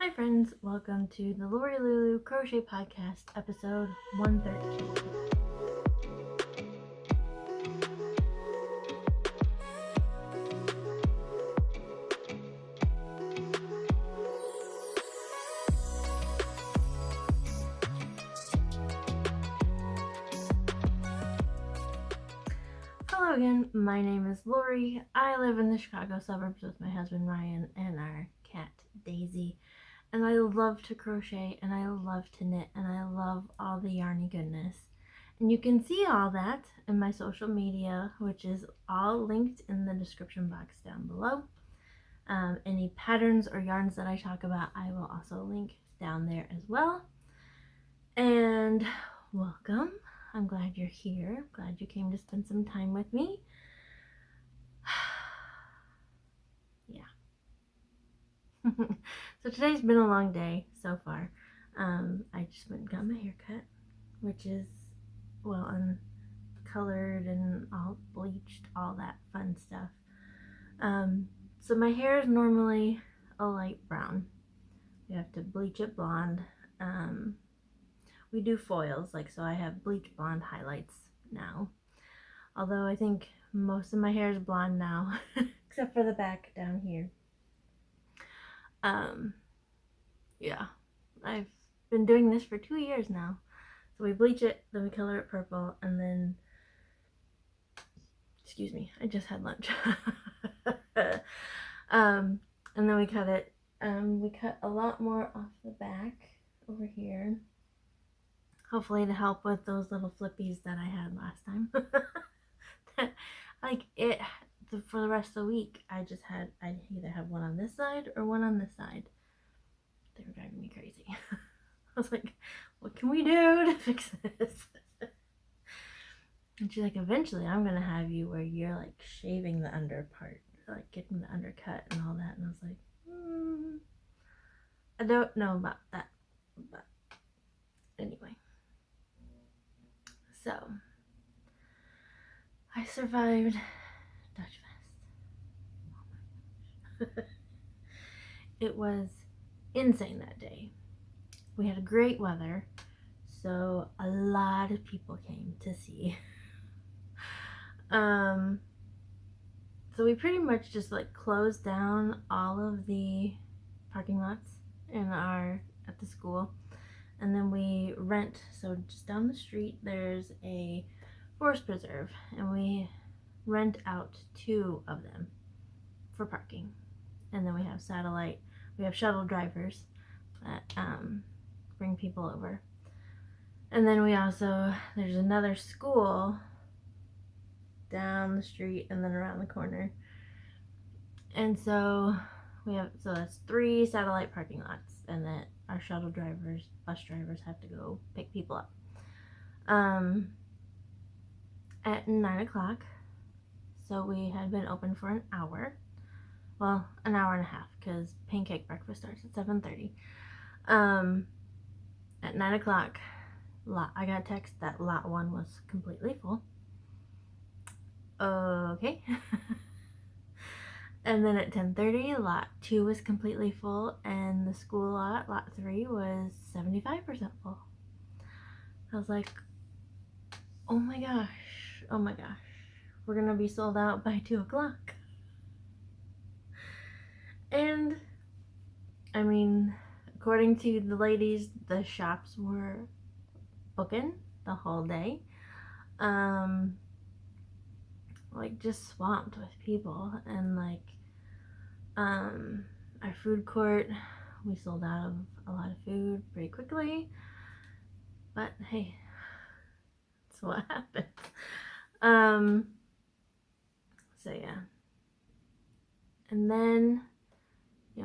Hi friends, welcome to the Lori Lulu Crochet Podcast, episode 113. Hello again, my name is Lori. I live in the Chicago suburbs with my husband Ryan and our cat Daisy. And I love to crochet and I love to knit and I love all the yarny goodness. And you can see all that in my social media, which is all linked in the description box down below. Any patterns or yarns that I talk about, I will also link down there as well. And welcome. I'm glad you're here. Glad you came to spend some time with me. Yeah. So today's been a long day so far. I just went and got my hair cut, which is, well, uncolored and all bleached, all that fun stuff. So my hair is normally a light brown. You have to bleach it blonde. We do foils, so I have bleach blonde highlights now. Although I think most of my hair is blonde now, except for the back down here. Yeah, I've been doing this for 2 years now. So we bleach it, then we color it purple, and then, excuse me, I just had lunch. And then we cut it. We cut a lot more off the back over here. Hopefully to help with those little flippies that I had last time. For the rest of the week, I'd either have one on this side or one on this side. They were driving me crazy. I was like, what can we do to fix this? And she's like, eventually I'm going to have you where you're like shaving the under part, like getting the undercut and all that. And I was like, I don't know about that. But anyway. So, I survived Dutch Fest. It was insane that day. We had great weather, so a lot of people came to see. So we pretty much just closed down all of the parking lots at the school, and then we rent. So just down the street there's a forest preserve, and we rent out 2 of them for parking. And then we have shuttle drivers that bring people over. And then there's another school down the street and then around the corner. And so that's 3 satellite parking lots, and that our bus drivers have to go pick people up. At 9 o'clock, so we had been open for an hour. Well, an hour and a half, because pancake breakfast starts at 7:30. At 9 o'clock, I got a text that lot 1 was completely full. Okay. And then at 10:30, lot 2 was completely full, and the school lot 3, was 75% full. I was like, oh my gosh, we're gonna be sold out by 2 o'clock. And I mean, according to the ladies, the shops were booking the whole day. Just swamped with people. And our food court, we sold out of a lot of food pretty quickly. But hey, that's what happens. So yeah. And then,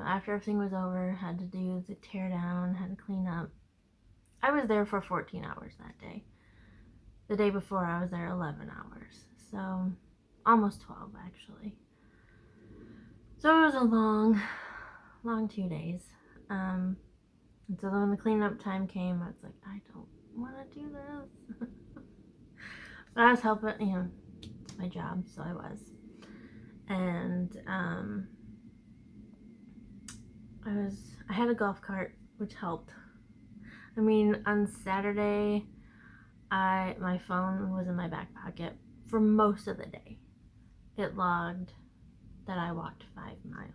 after everything was over, had to do the tear down, had to clean up. I was there for 14 hours that day. The day before, I was there 11 hours. So, almost 12, actually. So, it was a long 2 days. And so when the cleanup time came, I was like, I don't want to do this. But I was helping, it's my job, so I was. And I had a golf cart, which helped. I mean, on Saturday, my phone was in my back pocket for most of the day. It logged that I walked 5 miles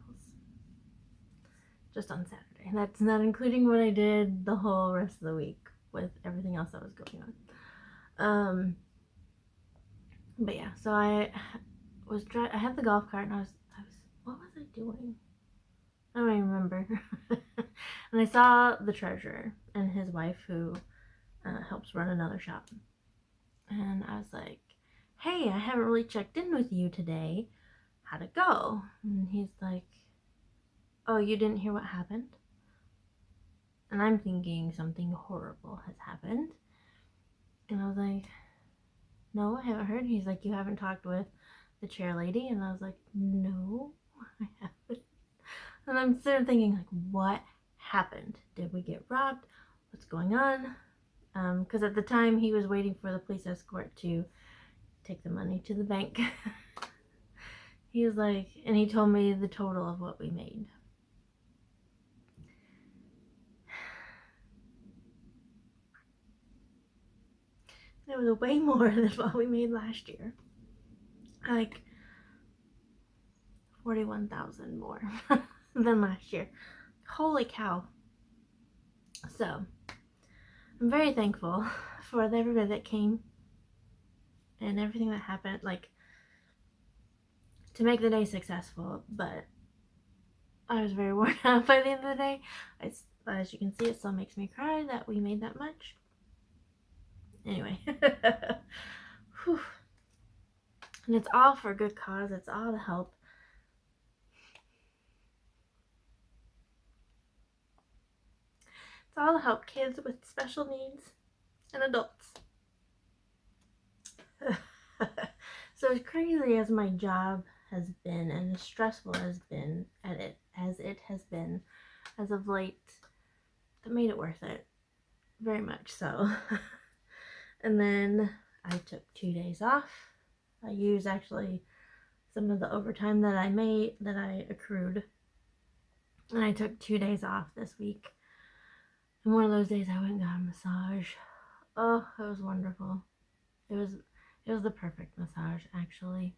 just on Saturday. That's not including what I did the whole rest of the week with everything else that was going on. But yeah, so I had the golf cart, and I was what was I doing? I don't even remember. And I saw the treasurer and his wife, who helps run another shop. And I was like, hey, I haven't really checked in with you today. How'd it go? And he's like, oh, you didn't hear what happened? And I'm thinking something horrible has happened. And I was like, no, I haven't heard. He's like, you haven't talked with the chair lady? And I was like, no, I haven't. And I'm sitting thinking, like, what happened? Did we get robbed? What's going on? Because at the time he was waiting for the police escort to take the money to the bank. He was like, and he told me the total of what we made. It was way more than what we made last year. Like 41,000 more than last year. Holy cow. So I'm very thankful for everybody that came and everything that happened, like, to make the day successful. But I was very worn out by the end of the day. As you can see, it still makes me cry that we made that much. Anyway. Whew. And it's all for a good cause. It's all to help. It's all to help kids with special needs and adults. So as crazy as my job has been, and as stressful as it has been as of late, that made it worth it. Very much so. And then I took 2 days off. I used actually some of the overtime that I accrued. And I took 2 days off this week. And one of those days I went and got a massage. Oh, it was wonderful. It was the perfect massage, actually.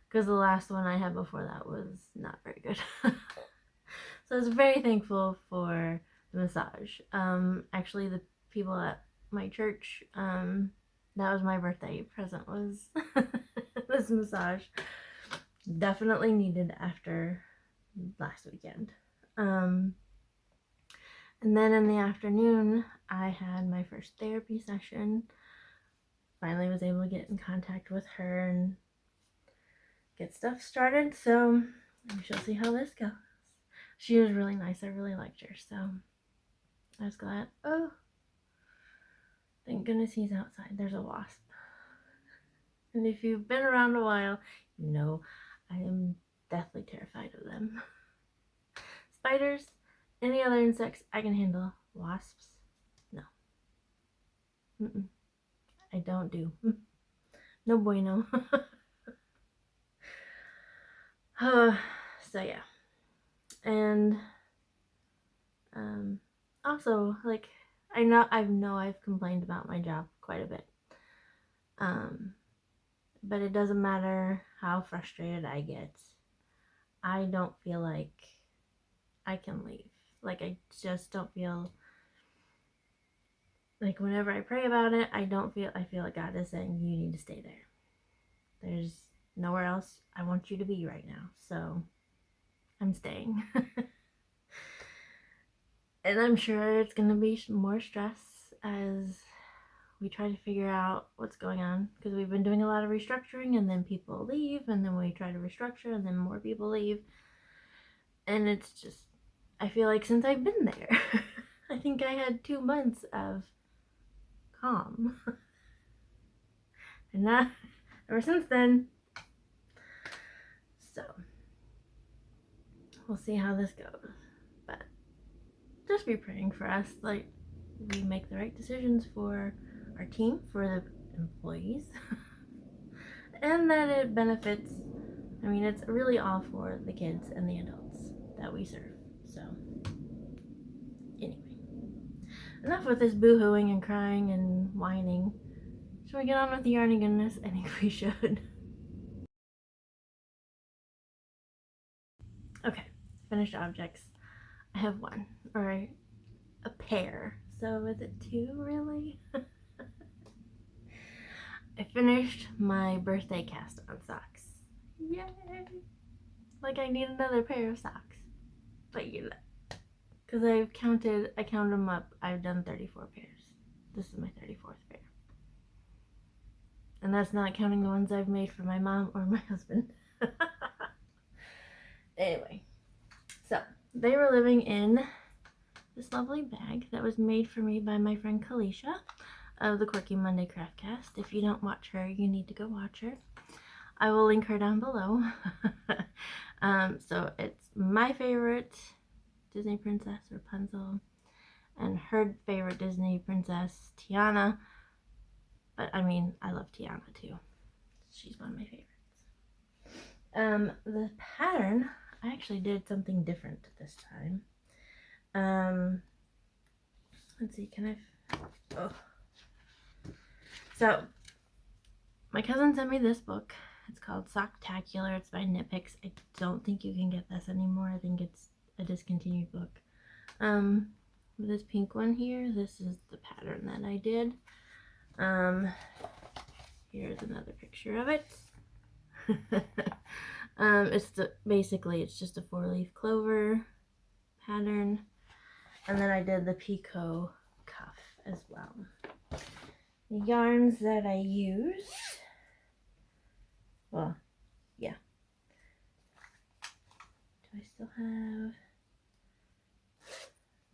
Because the last one I had before that was not very good. So I was very thankful for the massage. Actually, the people at my church, that was my birthday present, was this massage. Definitely needed after last weekend. And then in the afternoon, I had my first therapy session. Finally was able to get in contact with her and get stuff started. So we shall see how this goes. She was really nice. I really liked her. So I was glad. Oh, thank goodness he's outside. There's a wasp. And if you've been around a while, you know I am deathly terrified of them. Spiders, any other insects I can handle. Wasps, no. I don't do. No bueno. So yeah. And also, like, I know I've complained about my job quite a bit. But it doesn't matter how frustrated I get. I don't feel like I can leave. Like, I just don't feel like, whenever I pray about it, I feel like God is saying, you need to stay there. There's nowhere else I want you to be right now. So I'm staying. And I'm sure it's going to be more stress as we try to figure out what's going on, because we've been doing a lot of restructuring, and then people leave, and then we try to restructure, and then more people leave. And it's just, I feel like since I've been there, I think I had 2 months of calm. And not ever since then. So we'll see how this goes. But just be praying for us, like, we make the right decisions for our team, for the employees, and that it benefits. I mean, it's really all for the kids and the adults that we serve. So enough with this boo-hooing and crying and whining. Should we get on with the yarning goodness? I think we should. Okay, finished objects. I have one, or a pair. So is it two, really? I finished my birthday cast-on socks. Yay! Like I need another pair of socks. But you know, because I counted them up. I've done 34 pairs. This is my 34th pair. And that's not counting the ones I've made for my mom or my husband. Anyway, so they were living in this lovely bag that was made for me by my friend Kalisha of the Quirky Monday Craftcast. If you don't watch her, you need to go watch her. I will link her down below. So it's my favorite Disney princess, Rapunzel, and her favorite Disney princess, Tiana. But I mean, I love Tiana too. She's one of my favorites. The pattern, I actually did something different this time. Let's see, So, my cousin sent me this book. It's called Socktacular. It's by Knitpicks. I don't think you can get this anymore. I think it's a discontinued book. This pink one here, this is the pattern that I did. Here's another picture of it. Basically it's just a 4-leaf clover pattern, and then I did the picot cuff as well. The yarns that I used, well, yeah. Do I still have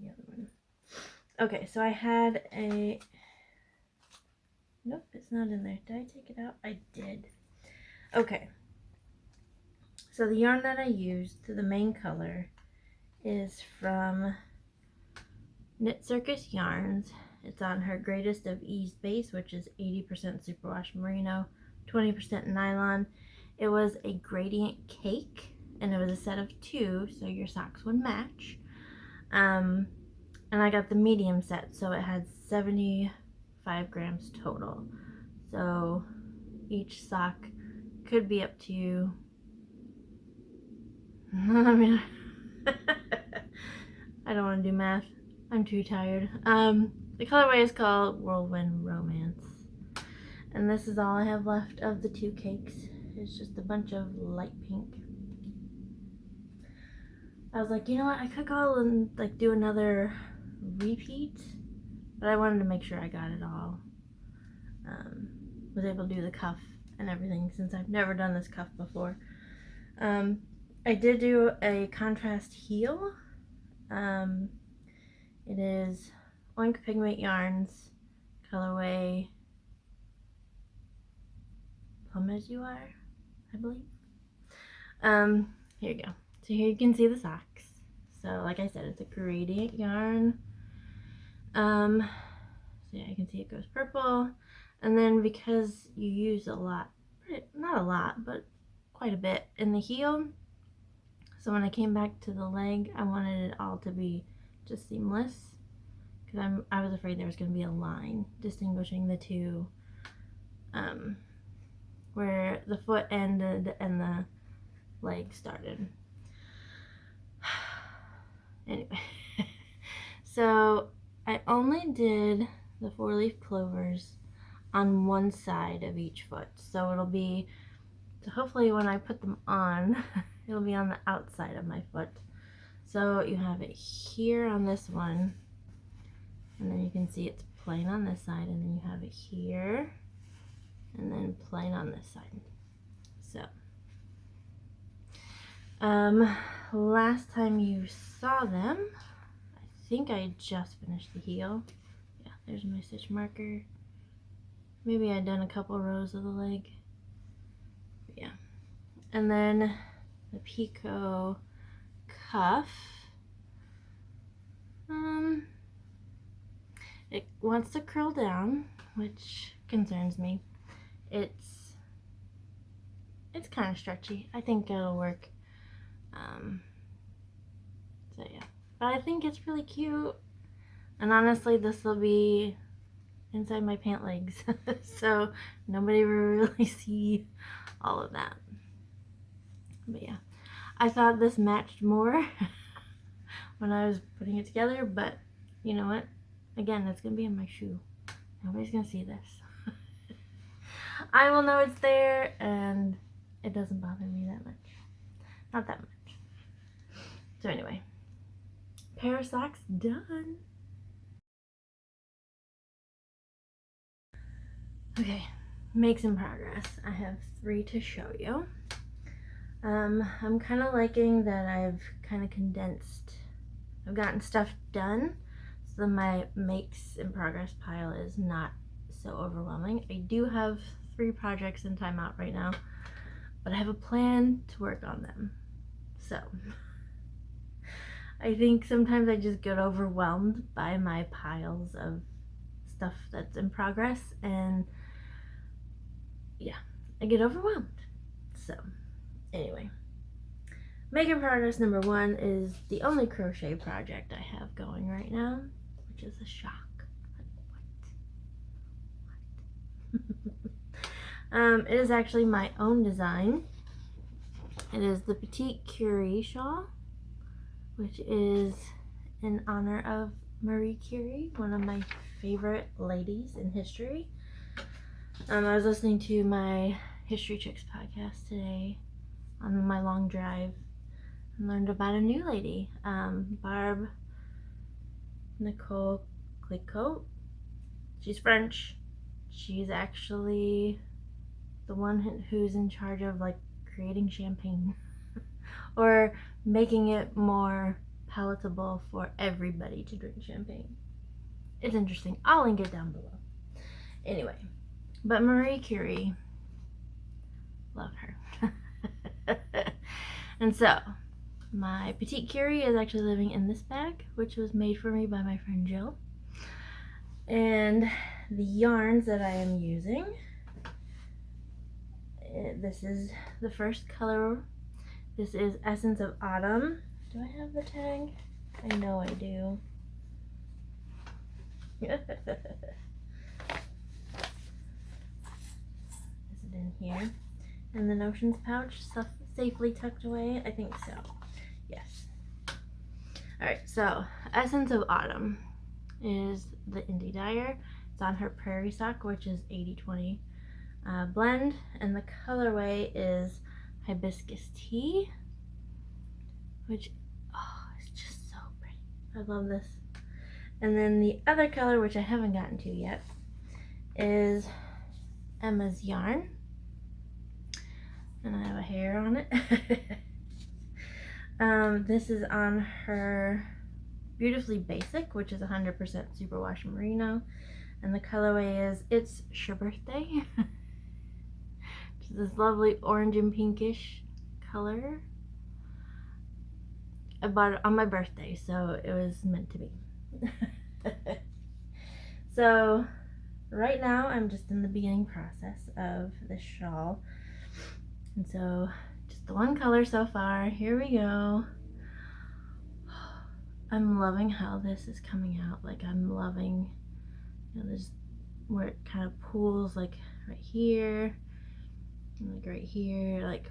the other one? Okay, so I had a, nope, it's not in there. Did I take it out? I did. Okay. So the yarn that I used to the main color is from Knit Circus Yarns. It's on her Greatest of Ease base, which is 80% superwash merino, 20% nylon. It was a gradient cake, and it was a set of 2, so your socks would match. And I got the medium set, so it had 75 grams total. So each sock could be up to, I mean, I don't want to do math. I'm too tired. The colorway is called Whirlwind Romance. And this is all I have left of the 2 cakes. It's just a bunch of light pink. I was like, you know what? I could go and like do another repeat, but I wanted to make sure I got it all. Was able to do the cuff and everything since I've never done this cuff before. I did do a contrast heel. It is Oink Pigment Yarns, colorway Plum As You Are, I believe. Here you go. So here you can see the socks. So like I said, it's a gradient yarn. So yeah, you can see it goes purple. And then because you use a lot, not a lot, but quite a bit in the heel, so when I came back to the leg, I wanted it all to be just seamless, because I was afraid there was going to be a line distinguishing the two, where the foot ended and the leg started. Anyway, so I only did the 4-leaf clovers on one side of each foot, so it'll be, so hopefully when I put them on, it'll be on the outside of my foot. So you have it here on this one, and then you can see it's plain on this side, and then you have it here, and then plain on this side. So, last time you saw them, I think I just finished the heel. Yeah, there's my stitch marker. Maybe I'd done a couple rows of the leg. But yeah. And then the picot cuff. It wants to curl down, which concerns me. It's kind of stretchy. I think it'll work. So yeah, but I think it's really cute. And honestly, this will be inside my pant legs. So nobody will really see all of that. But yeah, I thought this matched more when I was putting it together, but you know what? Again, it's gonna be in my shoe. Nobody's gonna see this. I will know it's there, and it doesn't bother me that much. Not that much. So anyway, pair of socks done. Okay, make some progress. I have 3 to show you. I'm kind of liking that I've kind of condensed. I've gotten stuff done so that my makes in progress pile is not so overwhelming. I do have 3 projects in timeout right now, but I have a plan to work on them. So I think sometimes I just get overwhelmed by my piles of stuff that's in progress, and yeah, I get overwhelmed. So anyway, making progress number 1 is the only crochet project I have going right now, which is a shock. What? It is actually my own design. It is the Petite Curie shawl, which is in honor of Marie Curie, one of my favorite ladies in history. I was listening to my History Chicks podcast today on my long drive and learned about a new lady, Barb Nicole Clicquot. She's French. She's actually the one who's in charge of like creating champagne or making it more palatable for everybody to drink champagne. It's interesting. I'll link it down below. Anyway, but Marie Curie, love her. And so my Petite Curie is actually living in this bag, which was made for me by my friend Jill. And the yarns that I am using, this is the first color. This is Essence of Autumn. Do I have the tag? I know I do. Is it in here? And the notions pouch, safely tucked away? I think so. Yes. Alright, so Essence of Autumn is the indie dyer. It's on her Prairie Sock, which is 80/20 blend, and the colorway is Hibiscus Tea, which, oh, it's just so pretty. I love this. And then the other color, which I haven't gotten to yet, is Emma's Yarn, and I have a hair on it. This is on her Beautifully Basic, which is 100% superwash merino, and the colorway is It's Your Birthday. Which is this lovely orange and pinkish color. I bought it on my birthday, so it was meant to be. So right now I'm just in the beginning process of this shawl, and so just the one color so far. Here we go. I'm loving how this is coming out. Like, I'm loving, you know, there's where it kind of pools, like right here and like right here, like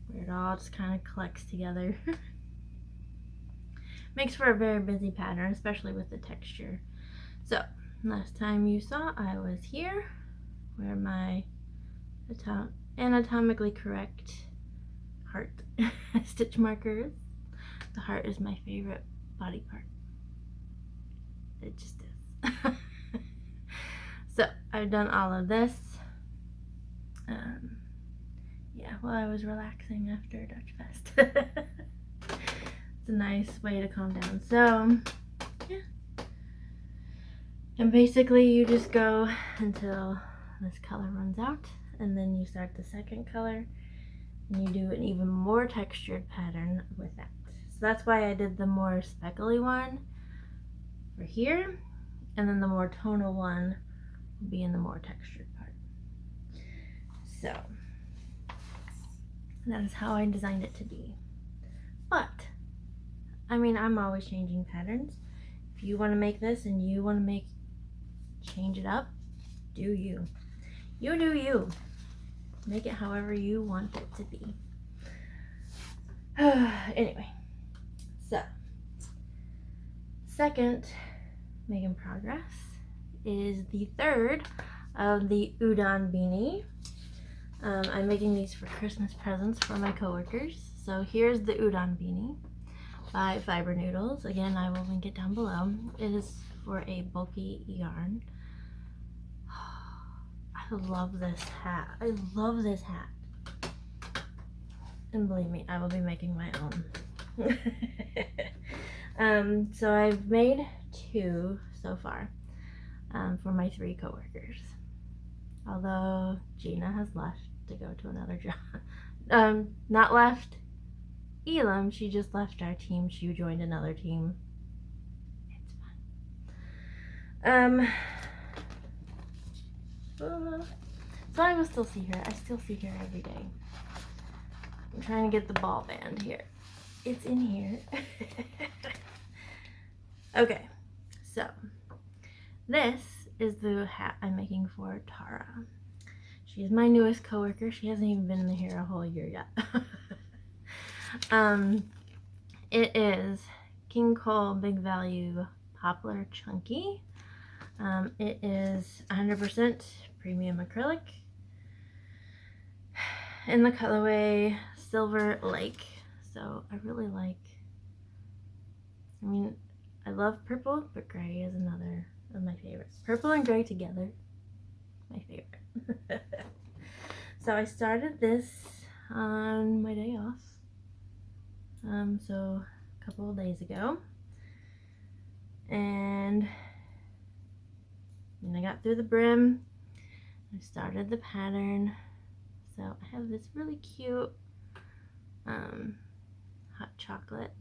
where it all just kind of collects together. Makes for a very busy pattern, especially with the texture. So last time you saw, I was here where my anatomically correct heart stitch marker is. The heart is my favorite body part. It just is. So I've done all of this. Yeah, while I was relaxing after Dutch Fest. It's a nice way to calm down. So yeah. And basically you just go until this color runs out, and then you start the second color, and you do an even more textured pattern with that. So that's why I did the more speckly one for here, and then the more tonal one will be in the more textured part. So that is how I designed it to be. But I mean, I'm always changing patterns. If you want to make this and you want to change it up, do you. You do you. Make it however you want it to be. Anyway, so second making progress is the third of the udon beanie. I'm making these for Christmas presents for my coworkers. So here's the udon beanie by Fiber Noodles. Again, I will link it down below. It is for a bulky yarn. I love this hat. I love this hat. And believe me, I will be making my own. So I've made 2 so far for my 3 coworkers. Although Gina has left to go to another job. Not left Elam, she just left our team. She joined another team. It's fun. So I will still see her. I still see her every day. I'm trying to get the ball band here. It's in here. Okay, so this is the hat I'm making for Tara. She's my newest coworker. She hasn't even been here a whole year yet. It is King Cole Big Value Poplar Chunky. It is 100% premium acrylic in the colorway Silver Lake. So I really like, I love purple, but gray is another of my favorites. Purple and gray together, my favorite. So I started this on my day off. So a couple of days ago. And when I got through the brim, I started the pattern. So I have this really cute hot chocolate,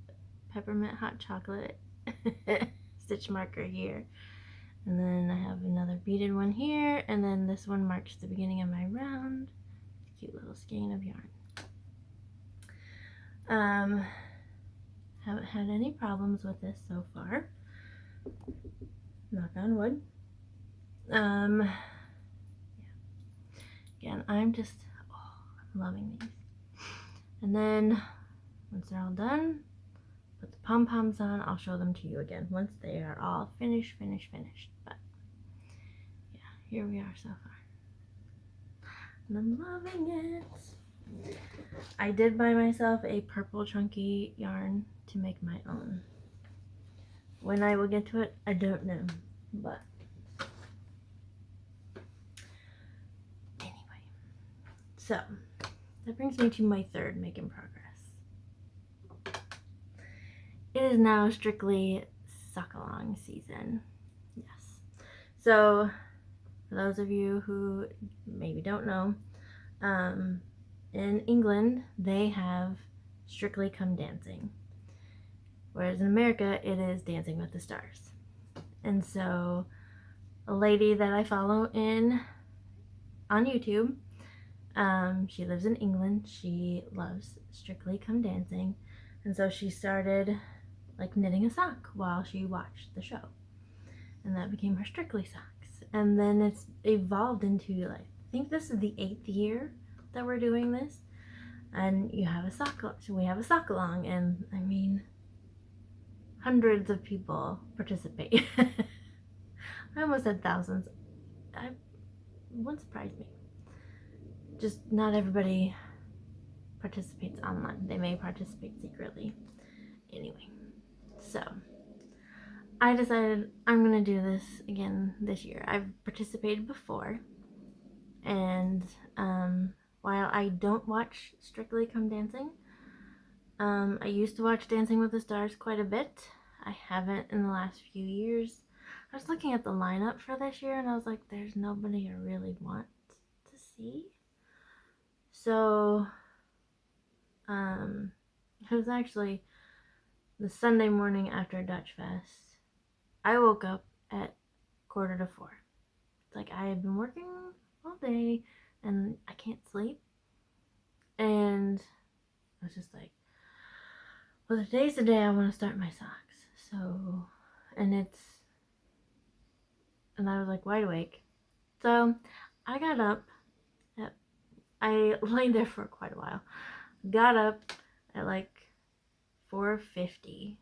peppermint hot chocolate stitch marker here. And then I have another beaded one here, and then this one marks the beginning of my round. Cute little skein of yarn. Haven't had any problems with this so far. Knock on wood. Yeah. Again, I'm loving these. And then once they're all done, put the pom-poms on. I'll show them to you again once they are all finished. But yeah, here we are so far. And I'm loving it. I did buy myself a purple chunky yarn to make my own. When I will get to it, I don't know. But anyway, so that brings me to my third make in progress. It is now strictly suck along season. Yes. So for those of you who maybe don't know, in England they have Strictly Come Dancing, whereas in America it is Dancing with the Stars. And so a lady that I follow on YouTube, she lives in England. She loves Strictly Come Dancing, and so she started like knitting a sock while she watched the show, and that became her Strictly socks. And then it's evolved into, like, I think this is the 8th year that we're doing this, and you have a sock, so we have a sock along, and I mean, hundreds of people participate. I almost said thousands. It wouldn't surprise me. Just not everybody participates online. They may participate secretly. Anyway, so I decided I'm gonna do this again this year. I've participated before, and while I don't watch Strictly Come Dancing, I used to watch Dancing with the Stars quite a bit. I haven't in the last few years. I was looking at the lineup for this year, and I was like, there's nobody I really want to see. So it was actually the Sunday morning after Dutch Fest. I woke up at 3:45. It's like I had been working all day and I can't sleep. And I was just like, well, today's the day I want to start my socks. So and I was like wide awake. So I got up. I laid there for quite a while. Got up at like 4:50.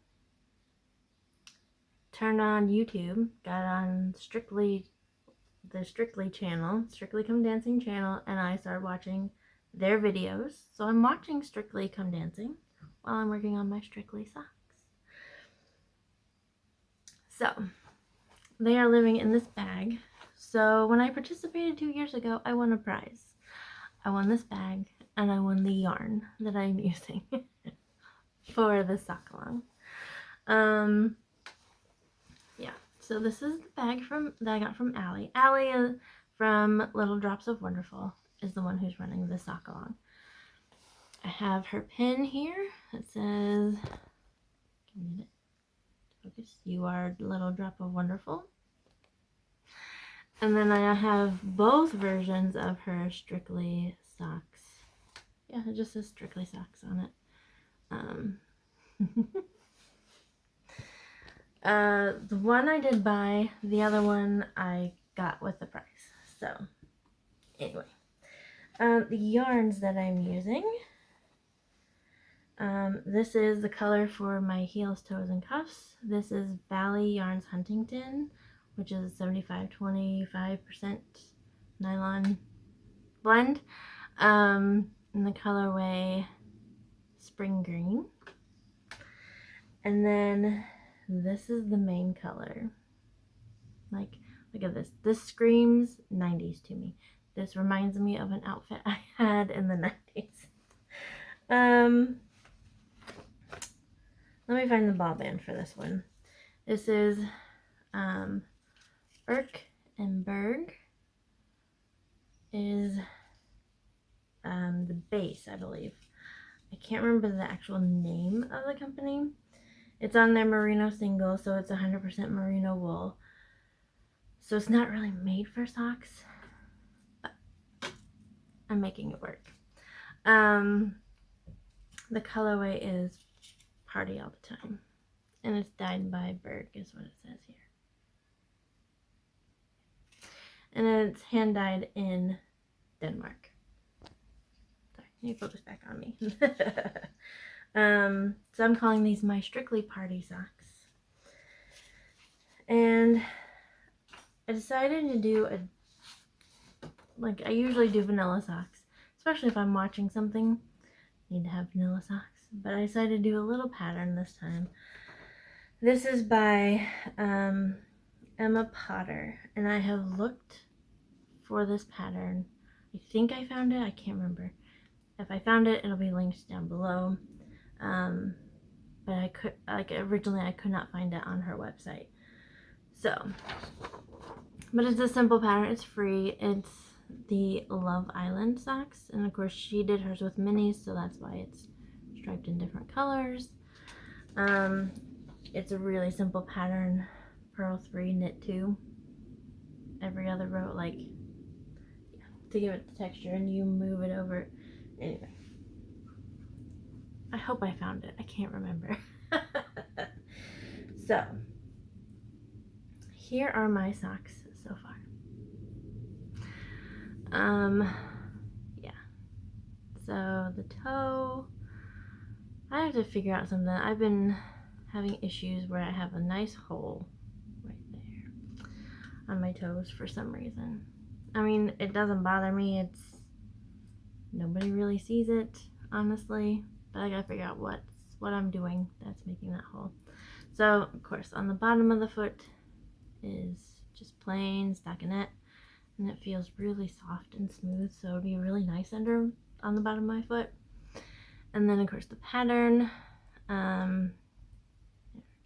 Turned on YouTube. Got on the Strictly channel, Strictly Come Dancing channel, and I started watching their videos. So I'm watching Strictly Come Dancing while I'm working on my Strictly socks. So they are living in this bag. So when I participated 2 years ago, I won a prize. I won this bag, and I won the yarn that I'm using for the sock along. Yeah, so this is the bag that I got from Allie. Allie from Little Drops of Wonderful is the one who's running the sock along. I have her pin here. It says, focus, you are Little Drop of Wonderful. And then I have both versions of her Strictly socks. Yeah, it just says Strictly socks on it. The one I did buy, the other one I got with the price. So, anyway. The yarns that I'm using. This is the color for my heels, toes, and cuffs. This is Valley Yarns Huntington, which is 75-25% nylon blend. In the colorway Spring Green. And then this is the main color. Like, look at this. This screams 90s to me. This reminds me of an outfit I had in the 90s. Let me find the ball band for this one. This is Erk and Berg is the base, I believe. I can't remember the actual name of the company. It's on their merino single, so it's 100% merino wool. So it's not really made for socks, but I'm making it work. The colorway is Party All the Time, and it's dyed by Berg is what it says here. And it's hand dyed in Denmark. Sorry, I need to put this back on me. So I'm calling these my Strictly Party socks. And I decided to do I usually do vanilla socks, especially if I'm watching something. I need to have vanilla socks, but I decided to do a little pattern this time. This is by Emma Potter, and I have looked for this pattern. I think I found it. I can't remember. If I found it, it'll be linked down below. But originally I could not find it on her website. So, but it's a simple pattern. It's free. It's the Love Island socks, and of course she did hers with minis, so that's why it's striped in different colors. It's a really simple pattern. Purl 3, knit 2. Every other row, to give it the texture, and you move it over. Anyway, I hope I found it. I can't remember. So, here are my socks so far. Yeah. So the toe, I have to figure out something. I've been having issues where I have a nice hole right there on my toes for some reason. I mean, it doesn't bother me. Nobody really sees it, honestly, but I gotta figure out what I'm doing that's making that hole. So, of course, on the bottom of the foot is just plain stockinette, and it feels really soft and smooth, so it'll be really nice on the bottom of my foot. And then, of course, the pattern. Can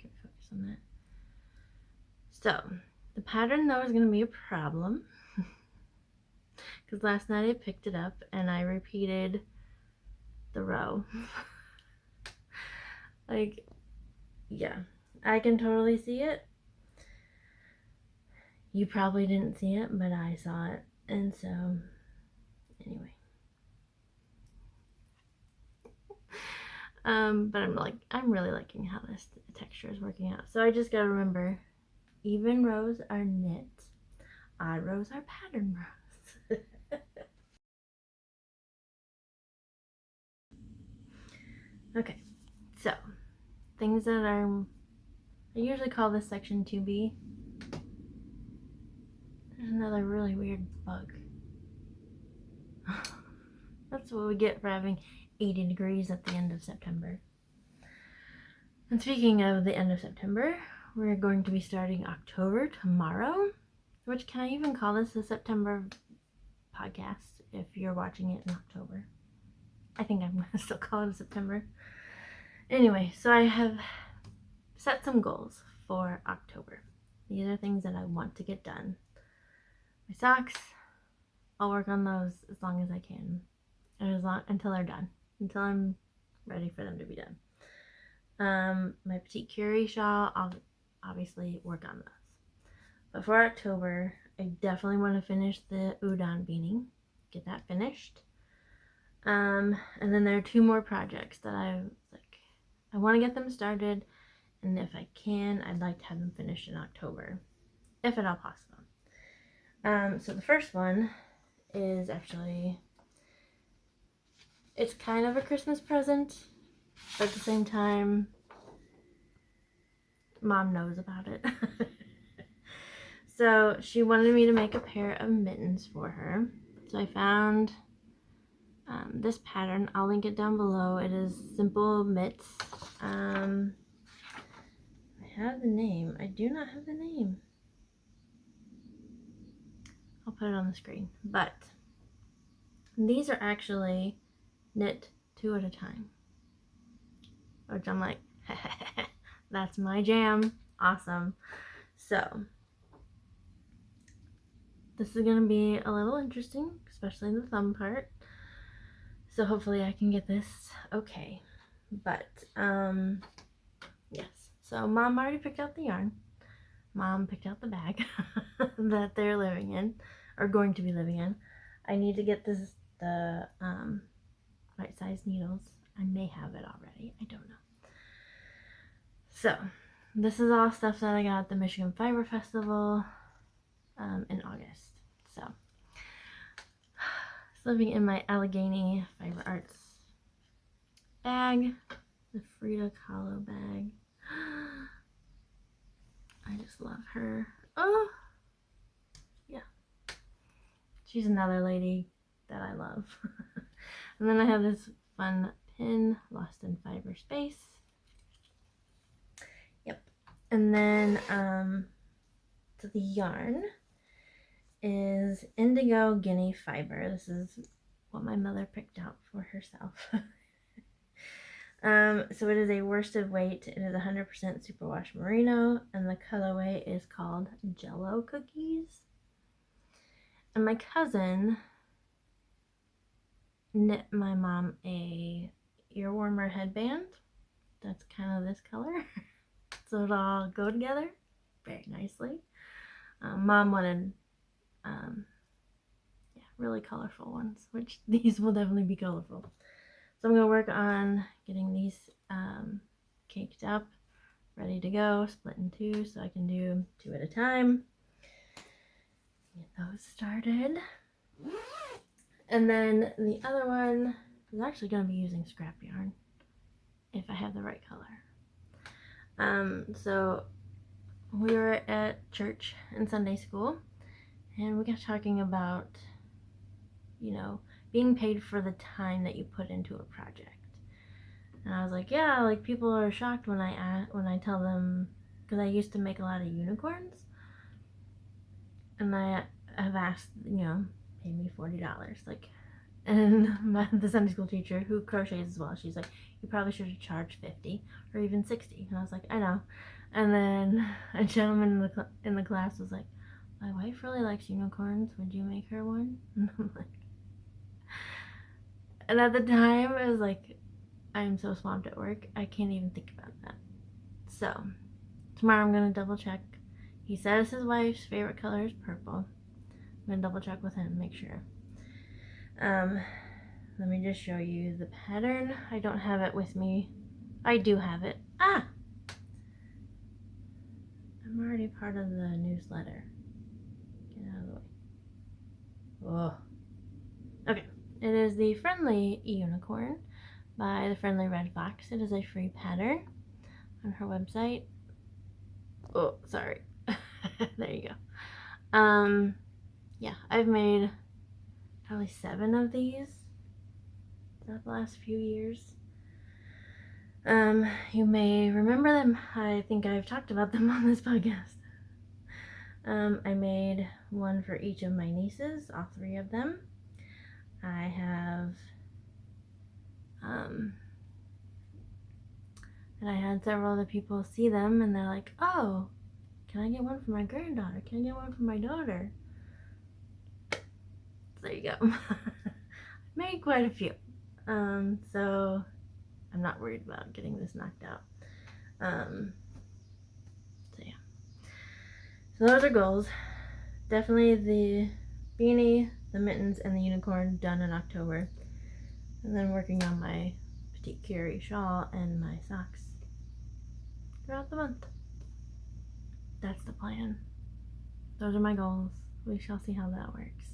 we focus on that? So, the pattern, though, is going to be a problem. Because last night I picked it up and I repeated the row. Yeah, I can totally see it. You probably didn't see it, but I saw it. And so, anyway. But I'm really liking how this texture is working out. So I just gotta remember, even rows are knit, odd rows are pattern rows. Okay, so things that are, I usually call this section 2B. There's another really weird bug. That's what we get for having 80 degrees at the end of September. And speaking of the end of September, we're going to be starting October tomorrow, which can I even call this a September podcast if you're watching it in October? I think I'm going to still call it a September. Anyway, so I have set some goals for October. These are things that I want to get done. My socks, I'll work on those as long as I can, and until they're done, until I'm ready for them to be done. My Petite Curie shawl, I'll obviously work on those. But for October, I definitely want to finish the udon beanie, get that finished. And then there are 2 more projects that I want to get them started, and if I can, I'd like to have them finished in October, if at all possible. So the first one is actually, it's kind of a Christmas present, but at the same time, Mom knows about it. So she wanted me to make a pair of mittens for her. So I found this pattern. I'll link it down below. It is Simple Mitts. I have the name. I do not have the name. I'll put it on the screen. But these are actually knit 2 at a time, which I'm like, that's my jam. Awesome. So this is going to be a little interesting, especially the thumb part. So hopefully I can get this okay. But yes. So Mom already picked out the yarn. Mom picked out the bag that they're living in, or going to be living in. I need to get the right size needles. I may have it already. I don't know. So this is all stuff that I got at the Michigan Fiber Festival in August. So living in my Allegheny Fiber Arts bag, the Frida Kahlo bag. I just love her. Oh, yeah. She's another lady that I love. And then I have this fun pin, Lost in Fiber Space. Yep. And then, so the yarn is Indigo Guinea Fiber. This is what my mother picked out for herself. So it is a worsted weight. It is 100% superwash merino, and the colorway is called Jello Cookies. And my cousin knit my mom a ear warmer headband that's kind of this color. So it'll all go together very nicely. Mom wanted really colorful ones, which these will definitely be colorful. So I'm going to work on getting these caked up, ready to go, split in 2 so I can do 2 at a time. Get those started. And then the other one is actually going to be using scrap yarn if I have the right color. So we were at church in Sunday school, and we got talking about, you know, being paid for the time that you put into a project. And I was like, yeah, like people are shocked when I tell them, because I used to make a lot of unicorns, and I have asked, you know, pay me $40, like, and the Sunday school teacher who crochets as well, she's like, you probably should have charged 50 or even 60. And I was like, I know. And then a gentleman in the class was like, my wife really likes unicorns, would you make her one? And I'm like, and at the time it was like, I am so swamped at work, I can't even think about that. So tomorrow I'm gonna double check. He says his wife's favorite color is purple. I'm gonna double check with him, make sure. let me just show you the pattern. I don't have it with me. I do have it. Ah! I'm already part of the newsletter. Get out of the way. Oh. Okay. It is the Friendly Unicorn by the Friendly Red Fox. It is a free pattern on her website. Oh, sorry. There you go. Yeah, I've made probably 7 of these the last few years. You may remember them. I think I've talked about them on this podcast. I made one for each of my nieces, all 3 of them. I have, and I had several other people see them and they're like, oh, can I get one for my granddaughter? Can I get one for my daughter? So there you go. Made quite a few. So I'm not worried about getting this knocked out. So yeah. So those are goals. Definitely the beanie, the mittens, and the unicorn done in October. And then working on my Petite Curie shawl and my socks throughout the month. That's the plan. Those are my goals. We shall see how that works.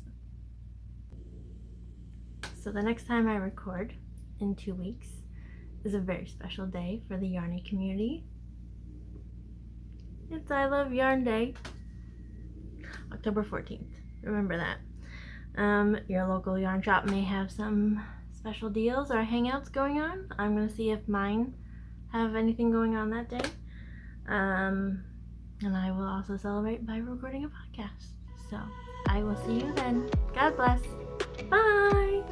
So the next time I record, in 2 weeks, is a very special day for the Yarny community. It's I Love Yarn Day, October 14th. Remember that. Your local yarn shop may have some special deals or hangouts going on. I'm going to see if mine have anything going on that day. And I will also celebrate by recording a podcast. So I will see you then. God bless. Bye.